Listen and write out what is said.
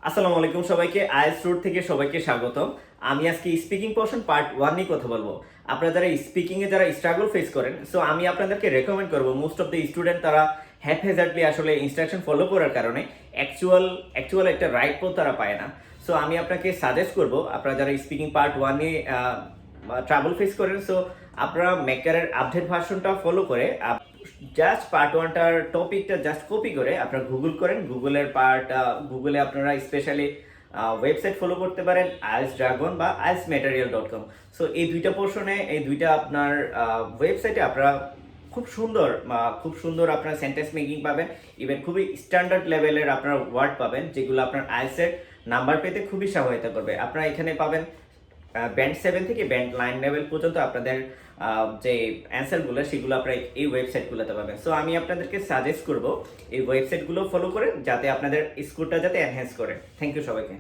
আসসালামু আলাইকুম সবাইকে আইএলটিএস রুট থেকে সবাইকে স্বাগতম। আমি আজকে স্পিকিং পোর্শন পার্ট 1 নিয়ে কথা বলবো। আপনারা যারা স্পিকিং এ যারা স্ট্রাগল ফেস করেন, সো আমি আপনাদেরকে রেকমেন্ড করব মোস্ট অফ দ্য স্টুডেন্ট তারা হ্যাপহেজার্ডলি আসলে ইনস্ট্রাকশন ফলো করার কারণে অ্যাকচুয়াল একটা রাইট পথ তারা পায় না। সো আমি আপনাকে সাজেস্ট করব আপনারা যারা স্পিকিং পার্ট 1 নিয়ে ট্রাবল ফেস করেন, সো আপনারা মেকারের আপডেট ভার্সনটা ফলো করে জাস্ট পার্ট ওয়ানটার টপিকটা জাস্ট কপি করে আপনারা গুগল করেন। গুগলে আপনারা স্পেশালি ওয়েবসাইট ফলো করতে পারেন আইএলটিএস ড্রাগন বা ielsmaterial.com। সো এই দুইটা পোর্শনে এই দুইটা আপনার ওয়েবসাইটে আপনারা খুব সুন্দর আপনারা সেন্টেন্স মেকিং পাবেন, ইভেন খুবই স্ট্যান্ডার্ড লেভেলের আপনারা ওয়ার্ড পাবেন যেগুলো আপনার আইএলটিএস এর নাম্বার পেতে খুবই সহায়তা করবে। আপনারা এখানে পাবেন ব্যান্ড 7 থেকে ব্যান্ড 9 লেভেল পর্যন্ত আপনাদের যে অ্যান্সারগুলো সেগুলো আপনারা এই ওয়েবসাইটগুলোতে পাবেন। সো আমি আপনাদেরকে সাজেস্ট করব এই ওয়েবসাইটগুলো ফলো করে যাতে আপনাদের স্কোরটা যাতে এনহ্যান্স করে। থ্যাংক ইউ সবাইকে।